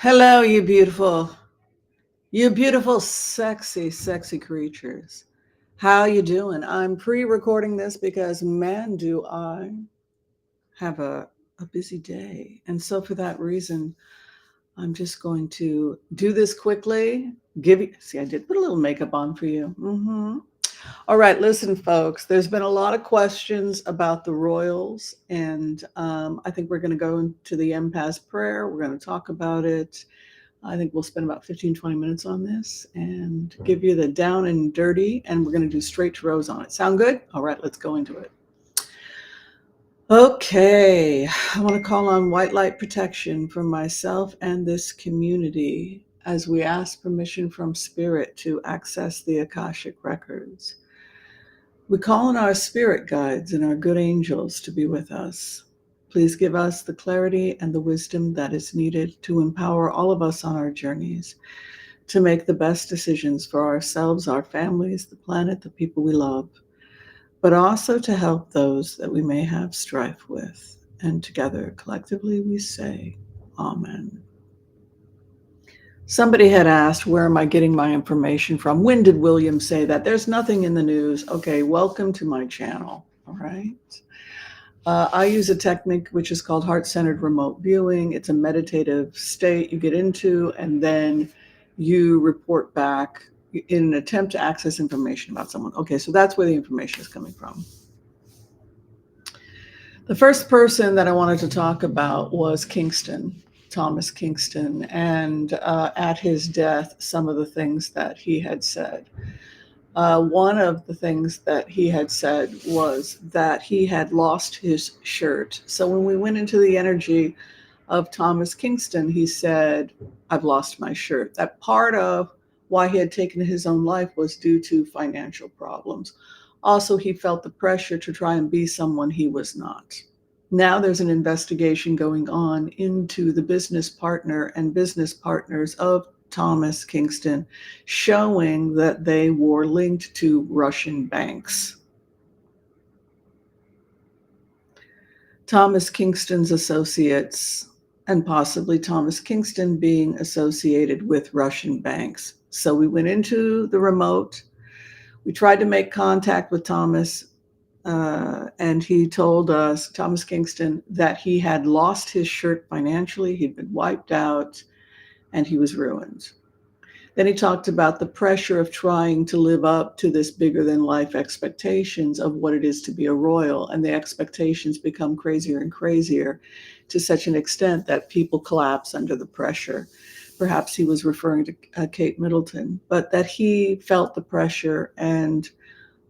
Hello, you beautiful, sexy creatures. How you doing? I'm pre-recording this because man, do I have a busy day. And so for that reason, I'm just going to do this quickly. See, I did put a little makeup on for you. All right, listen, folks, there's been a lot of questions about the royals, and I think we're going to go into the empath prayer. We're going to talk about it. I think we'll spend about 15, 20 minutes on this and give you the down and dirty, and we're going to do straight to rose on it. Sound good? All right, let's go into it. Okay, I want to call on white light protection for myself and this community as we ask permission from Spirit to access the Akashic records. We call on our spirit guides and our good angels to be with us. Please give us the clarity and the wisdom that is needed to empower all of us on our journeys to make the best decisions for ourselves, our families, the planet, the people we love, but also to help those that we may have strife with. And together, collectively, we say, Amen. Somebody had asked, where am I getting my information from? When did William say that? There's nothing in the news. Okay, welcome to my channel. All right. I use a technique which is called heart-centered remote viewing. It's a meditative state you get into, and then you report back in an attempt to access information about someone. Okay, so that's where the information is coming from. The first person that I wanted to talk about was Kingston, Thomas Kingston, and at his death, some of the things that he had said. One of the things that he had said was that he had lost his shirt. So when we went into the energy of Thomas Kingston, he said, I've lost my shirt. That part of why he had taken his own life was due to financial problems. Also, he felt the pressure to try and be someone he was not. Now there's an investigation going on into the business partner and business partners of Thomas Kingston, showing that they were linked to Russian banks. Thomas Kingston's associates, and possibly Thomas Kingston being associated with Russian banks. So we went into the remote. We tried to make contact with Thomas, and he told us, Thomas Kingston, that he had lost his shirt financially. He'd been wiped out, and he was ruined. Then he talked about the pressure of trying to live up to this bigger than life expectations of what it is to be a royal. And the expectations become crazier and crazier to such an extent that people collapse under the pressure. Perhaps he was referring to Kate Middleton, but that he felt the pressure, and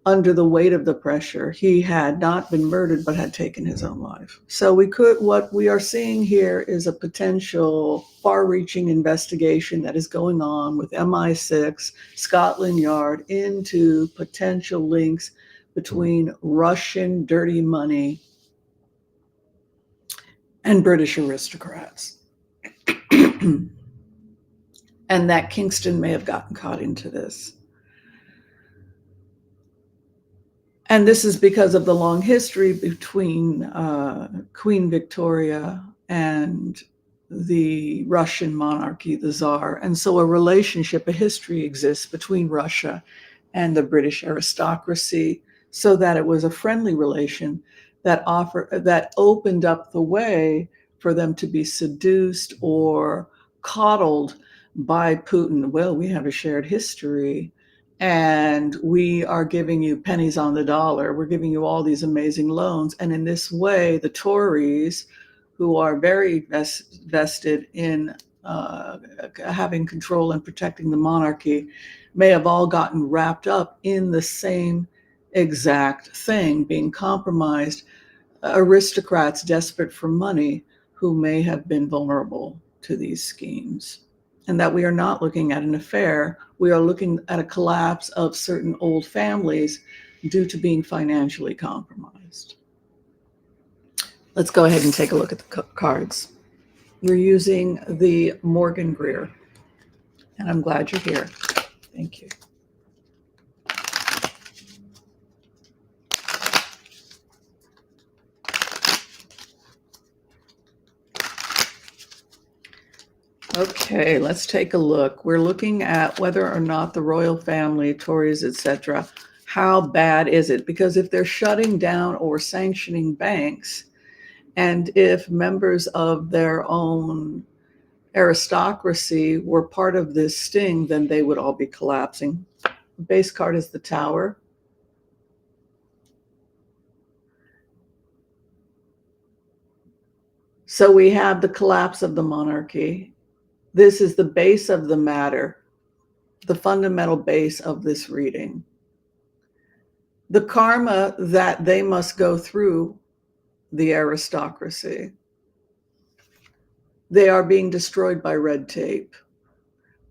under the weight of the pressure, he had not been murdered, but had taken his own life. So what we are seeing here is a potential far-reaching investigation that is going on with MI6, Scotland Yard, into potential links between Russian dirty money and British aristocrats. And that Kingston may have gotten caught into this. And this is because of the long history between Queen Victoria and the Russian monarchy, the Tsar. And so a relationship, a history exists between Russia and the British aristocracy, so that it was a friendly relation that opened up the way for them to be seduced or coddled by Putin. Well, we have a shared history, and we are giving you pennies on the dollar. We're giving you all these amazing loans. And in this way, the Tories, who are very vested in having control and protecting the monarchy, may have all gotten wrapped up in the same exact thing, being compromised. Aristocrats desperate for money who may have been vulnerable to these schemes. And that we are not looking at an affair. We are looking at a collapse of certain old families due to being financially compromised. Let's go ahead and take a look at the cards. We're using the Morgan Greer, and I'm glad you're here. Thank you. Okay, let's take a look. We're looking at whether or not the royal family, Tories, etc., how bad is it? Because if they're shutting down or sanctioning banks, and if members of their own aristocracy were part of this sting, then they would all be collapsing. The base card is the Tower. So we have the collapse of the monarchy. This is the base of the matter, the fundamental base of this reading. The karma that they must go through, the aristocracy. They are being destroyed by red tape.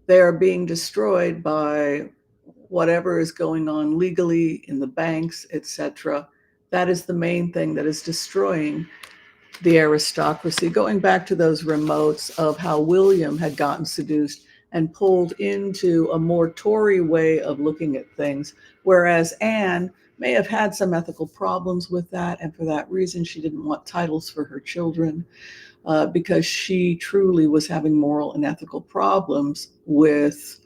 They are being destroyed by whatever is going on legally in the banks, etc. That is the main thing that is destroying the aristocracy. Going back to those remotes of how William had gotten seduced and pulled into a more Tory way of looking at things, whereas Anne may have had some ethical problems with that, and for that reason she didn't want titles for her children, because she truly was having moral and ethical problems with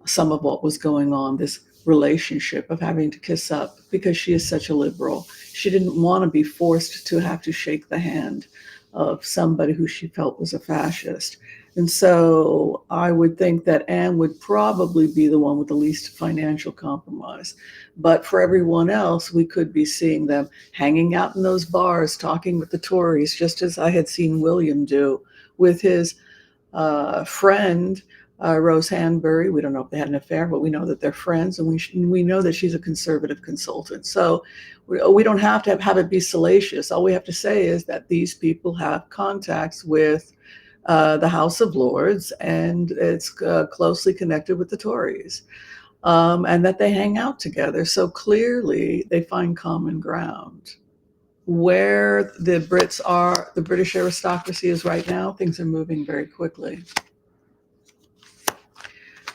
some of what was going on, this relationship of having to kiss up, because she is such a liberal. She didn't want to be forced to have to shake the hand of somebody who she felt was a fascist. And so I would think that Anne would probably be the one with the least financial compromise. But for everyone else, we could be seeing them hanging out in those bars, talking with the Tories, just as I had seen William do with his friend, Rose Hanbury. We don't know if they had an affair, but we know that they're friends, and we know that she's a conservative consultant. So we don't have to have it be salacious. All we have to say is that these people have contacts with the House of Lords, and it's closely connected with the Tories, and that they hang out together. So clearly they find common ground. Where the Brits are, the British aristocracy is right now, things are moving very quickly.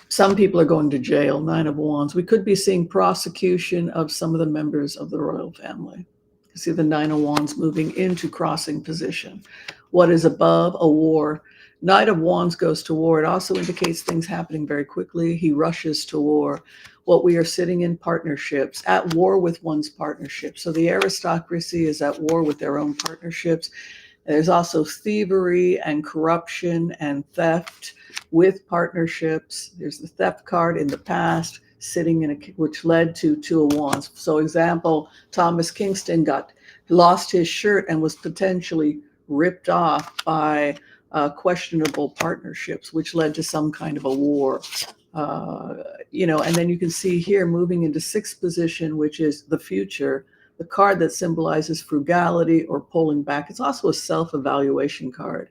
Some people are going to jail, Nine of Wands. We could be seeing prosecution of some of the members of the royal family. You see the Nine of Wands moving into crossing position. What is above? A war. Knight of Wands goes to war. It also indicates things happening very quickly. He rushes to war. What we are sitting in partnerships, at war with one's partnership. So the aristocracy is at war with their own partnerships. There's also thievery and corruption and theft with partnerships. There's the theft card in the past sitting in which led to Two of Wands. So example, Thomas Kingston lost his shirt and was potentially ripped off by questionable partnerships, which led to some kind of a war. And then you can see here moving into sixth position, which is the future, the card that symbolizes frugality or pulling back. It's also a self-evaluation card.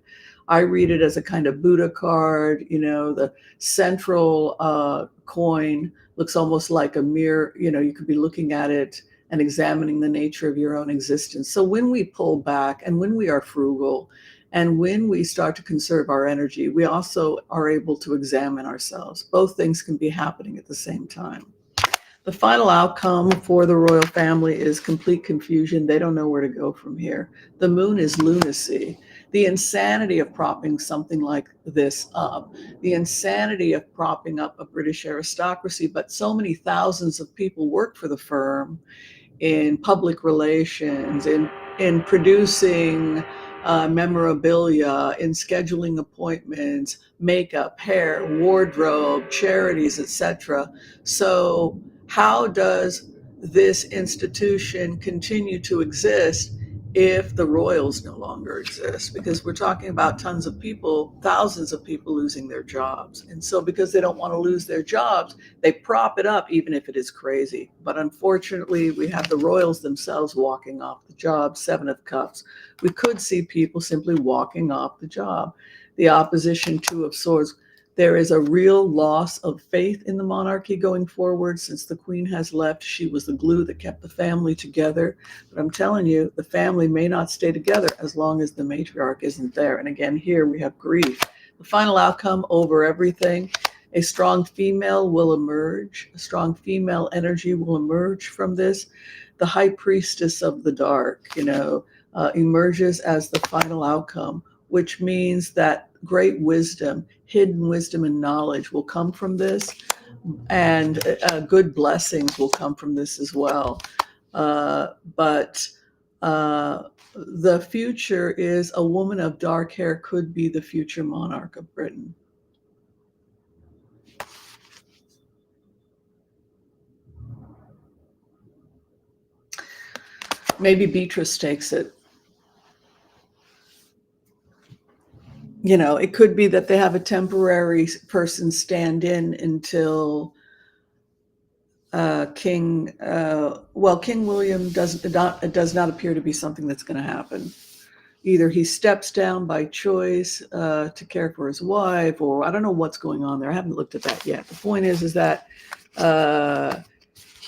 I read it as a kind of Buddha card. The central coin looks almost like a mirror. You could be looking at it and examining the nature of your own existence. So when we pull back and when we are frugal and when we start to conserve our energy, we also are able to examine ourselves. Both things can be happening at the same time. The final outcome for the royal family is complete confusion. They don't know where to go from here. The moon is lunacy. The insanity of propping something like this up, the insanity of propping up a British aristocracy, but so many thousands of people work for the firm in public relations, in producing memorabilia, in scheduling appointments, makeup, hair, wardrobe, charities, etc. So how does this institution continue to exist if the royals no longer exist? Because we're talking about tons of people, thousands of people losing their jobs. And so because they don't want to lose their jobs, they prop it up even if it is crazy. But unfortunately, we have the royals themselves walking off the job, Seven of Cups. We could see people simply walking off the job. The opposition, Two of Swords. There is a real loss of faith in the monarchy going forward. Since the queen has left, she was the glue that kept the family together. But I'm telling you, the family may not stay together as long as the matriarch isn't there. And again, here we have grief. The final outcome over everything, a strong female will emerge. A strong female energy will emerge from this. The high priestess of the dark, emerges as the final outcome, which means that great wisdom, hidden wisdom and knowledge will come from this, and good blessings will come from this as well. But the future is a woman of dark hair could be the future monarch of Britain. Maybe Beatrice takes it. You know, it could be that they have a temporary person stand in until King William does not appear to be something that's going to happen. Either he steps down by choice to care for his wife, or I don't know what's going on there. I haven't looked at that yet. The point is that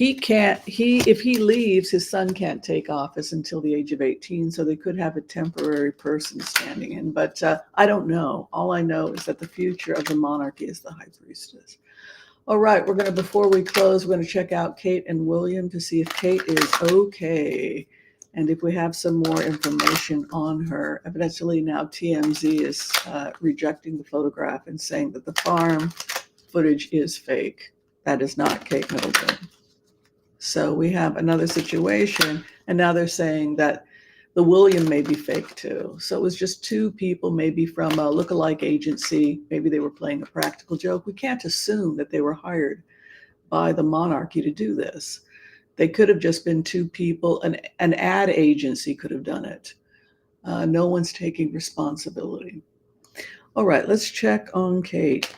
if he leaves, his son can't take office until the age of 18, so they could have a temporary person standing in. But I don't know. All I know is that the future of the monarchy is the high priestess. All right, before we close, we're going to check out Kate and William to see if Kate is okay. And if we have some more information on her. Evidently now TMZ is rejecting the photograph and saying that the farm footage is fake. That is not Kate Middleton. So we have another situation, and now they're saying that the William may be fake too. So it was just two people, maybe from a lookalike agency. Maybe they were playing a practical joke. We can't assume that they were hired by the monarchy to do this. They could have just been two people. An ad agency could have done it. No one's taking responsibility. All right, let's check on Kate.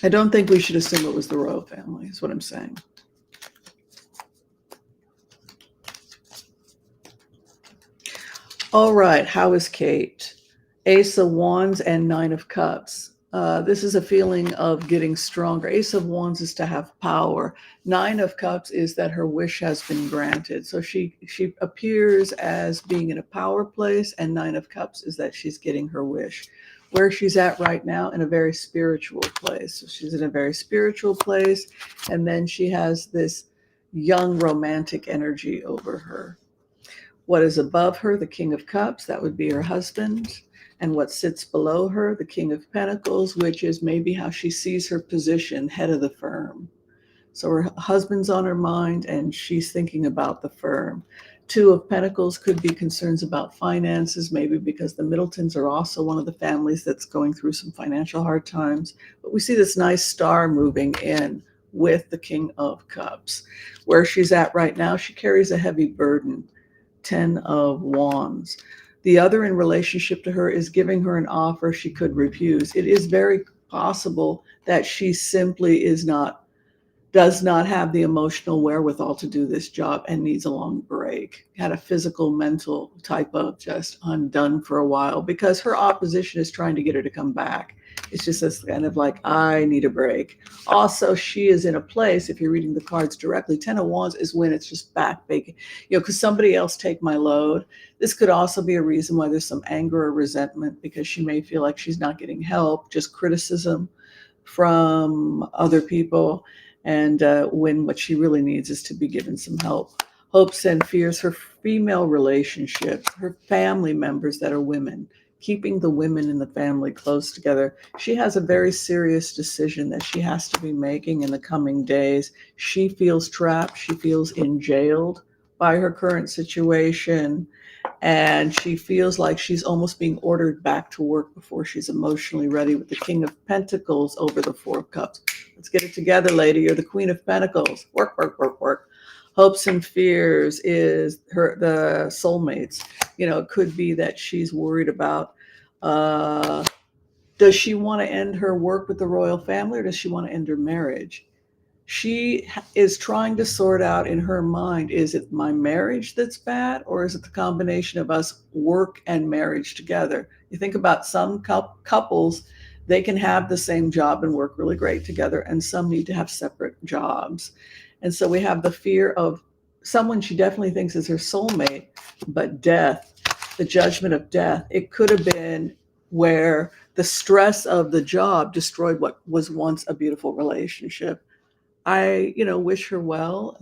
I don't think we should assume it was the royal family, is what I'm saying. All right, how is Kate? Ace of Wands and Nine of Cups. This is a feeling of getting stronger. Ace of Wands is to have power. Nine of Cups is that her wish has been granted. So she appears as being in a power place, and Nine of Cups is that she's getting her wish. Where she's at right now, in a very spiritual place. So she's in a very spiritual place, and then she has this young romantic energy over her. What is above her? The King of Cups, that would be her husband. And what sits below her? The King of Pentacles, which is maybe how she sees her position, head of the firm. So her husband's on her mind, and she's thinking about the firm. Two of Pentacles could be concerns about finances, maybe because the Middletons are also one of the families that's going through some financial hard times. But we see this nice star moving in with the King of Cups. Where she's at right now, she carries a heavy burden. 10 of Wands. The other in relationship to her is giving her an offer she could refuse. It is very possible that she simply does not have the emotional wherewithal to do this job and needs a long break. Had a physical, mental type of just undone for a while because her opposition is trying to get her to come back. It's just this kind of like, I need a break. Also, she is in a place, if you're reading the cards directly, 10 of Wands is when it's just back big. Could somebody else take my load? This could also be a reason why there's some anger or resentment because she may feel like she's not getting help, just criticism from other people. And when what she really needs is to be given some help. Hopes and fears, her female relationships, her family members that are women, keeping the women in the family close together. She has a very serious decision that she has to be making in the coming days. She feels trapped. She feels enjailed by her current situation. And she feels like she's almost being ordered back to work before she's emotionally ready with the King of Pentacles over the Four of Cups. Let's get it together, lady. You're the Queen of Pentacles. Work, work, work, work. Hopes and fears is the soulmates. It could be that she's worried about, does she want to end her work with the royal family or does she want to end her marriage? She is trying to sort out in her mind, is it my marriage that's bad or is it the combination of us work and marriage together? You think about some couples, they can have the same job and work really great together, and some need to have separate jobs. And so we have the fear of someone she definitely thinks is her soulmate, but death, the judgment of death. It could have been where the stress of the job destroyed what was once a beautiful relationship. I wish her well.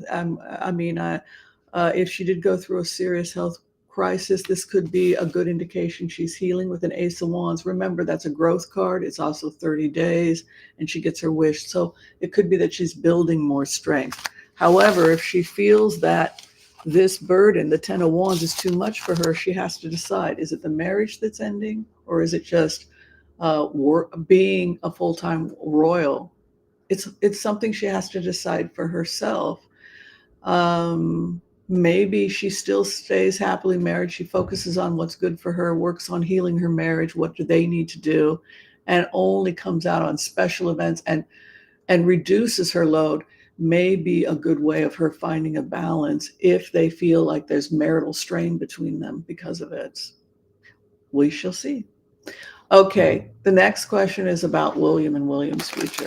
If she did go through a serious health crisis, this could be a good indication she's healing with an Ace of Wands. Remember, that's a growth card. It's also 30 days, and she gets her wish. So it could be that she's building more strength. However, if she feels that this burden, the Ten of Wands, is too much for her, she has to decide, is it the marriage that's ending, or is it just being a full-time royal? It's something she has to decide for herself. Maybe she still stays happily married. She focuses on what's good for her, works on healing her marriage. What do they need to do? And only comes out on special events and reduces her load. May be a good way of her finding a balance if they feel like there's marital strain between them because of it. We shall see. Okay, the next question is about William and William's future.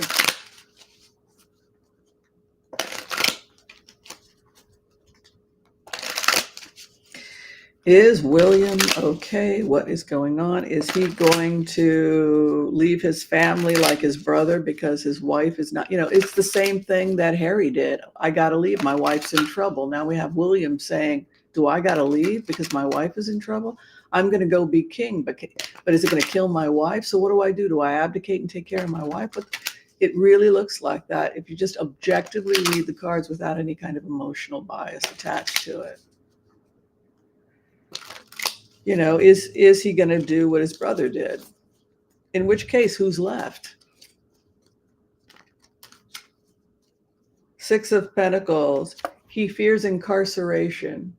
Is William okay? What is going on? Is he going to leave his family like his brother because his wife is not, it's the same thing that Harry did. I got to leave. My wife's in trouble. Now we have William saying, do I got to leave because my wife is in trouble? I'm going to go be king, but is it going to kill my wife? So what do I do? Do I abdicate and take care of my wife? But it really looks like that if you just objectively read the cards without any kind of emotional bias attached to it. Is he going to do what his brother did? In which case, who's left? Six of Pentacles. He fears incarceration.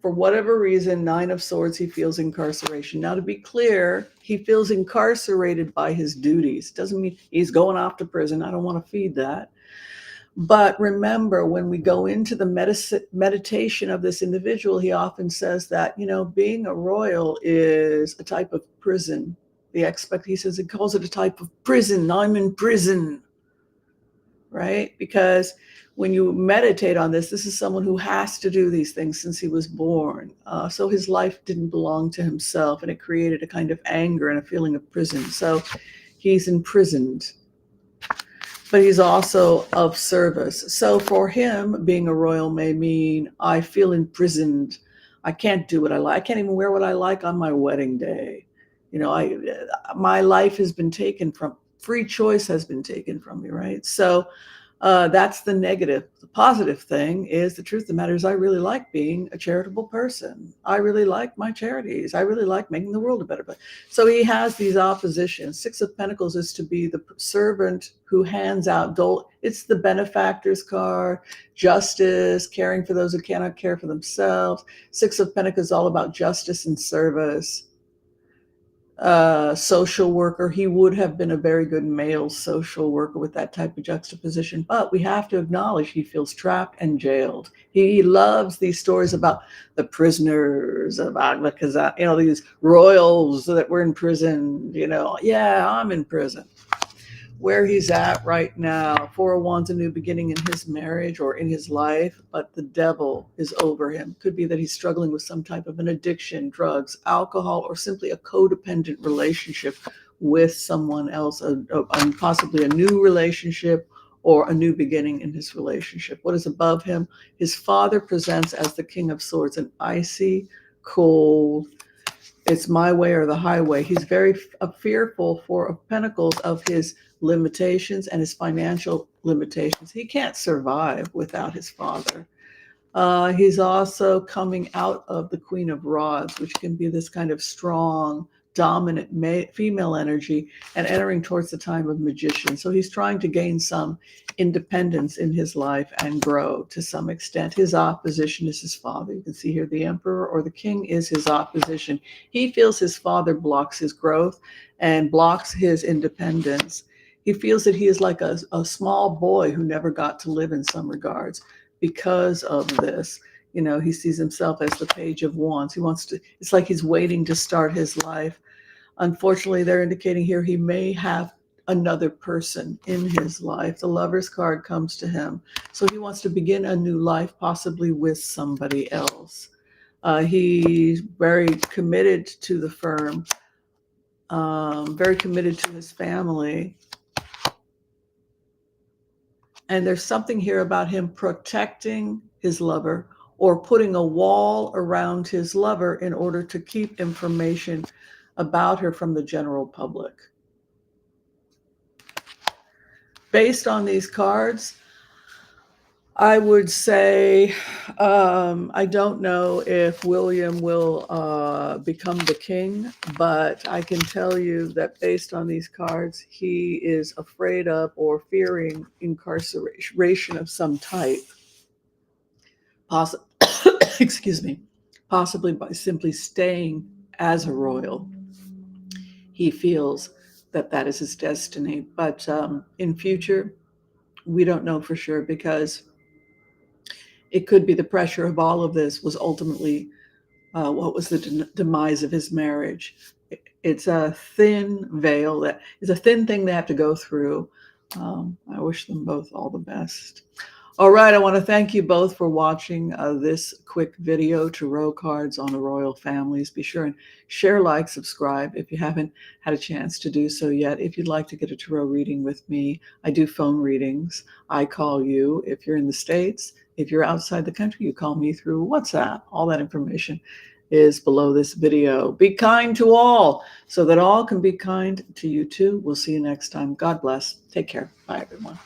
For whatever reason, Nine of Swords, he feels incarceration. Now, to be clear, he feels incarcerated by his duties. Doesn't mean he's going off to prison. I don't want to feed that. But remember, when we go into the meditation of this individual, he often says that, being a royal is a type of prison. He says, it calls it a type of prison. I'm in prison, right? Because when you meditate on this is someone who has to do these things since he was born. So his life didn't belong to himself, and it created a kind of anger and a feeling of prison. So he's imprisoned. But he's also of service. So for him, being a royal may mean I feel imprisoned. I can't do what I like. I can't even wear what I like on my wedding day. My life has been taken from, free choice has been taken from me, right? So that's the negative. The positive thing is, the truth of the matter is, I really like being a charitable person. I really like my charities. I really like making the world a better place. So he has these oppositions. Six of Pentacles is to be the servant who hands out dole. It's the benefactor's card, justice, caring for those who cannot care for themselves. Six of Pentacles is all about justice and service. Social worker. He would have been a very good male social worker with that type of juxtaposition, but we have to acknowledge he feels trapped and jailed. He loves these stories about the prisoners of Alcazar, these royals that were in prison. Yeah, I'm in prison. Where he's at right now, Four of Wands, a new beginning in his marriage or in his life, but the devil is over him. Could be that he's struggling with some type of an addiction, drugs, alcohol, or simply a codependent relationship with someone else, and possibly a new relationship or a new beginning in his relationship. What is above him? His father presents as the King of Swords, an icy, cold, it's my way or the highway. He's very fearful, Four of Pentacles, of his limitations and his financial limitations. He can't survive without his father. He's also coming out of the Queen of Rods, which can be this kind of strong, dominant female energy, and entering towards the time of Magician. So he's trying to gain some independence in his life and grow to some extent. His opposition is his father. You can see here the Emperor or the King is his opposition. He feels his father blocks his growth and blocks his independence. He feels that he is like a small boy who never got to live in some regards. Because of this, he sees himself as the Page of Wands. It's like he's waiting to start his life. Unfortunately, they're indicating here he may have another person in his life. The Lover's card comes to him. So he wants to begin a new life, possibly with somebody else. He's very committed to the firm, very committed to his family. And there's something here about him protecting his lover or putting a wall around his lover in order to keep information about her from the general public. Based on these cards, I would say I don't know if William will become the king, but I can tell you that based on these cards, he is afraid of or fearing incarceration of some type. Excuse me, possibly by simply staying as a royal. He feels that that is his destiny. But in future, we don't know for sure, because it could be the pressure of all of this was ultimately what was the demise of his marriage. It's a thin veil, that is a thin thing they have to go through. I wish them both all the best. All right, I want to thank you both for watching this quick video, tarot cards on the royal families. Be sure and share, like, subscribe if you haven't had a chance to do so yet. If you'd like to get a tarot reading with me, I do phone readings. I call you if you're in the States. If you're outside the country, you call me through WhatsApp. All that information is below this video. Be kind to all so that all can be kind to you too. We'll see you next time. God bless. Take care. Bye, everyone.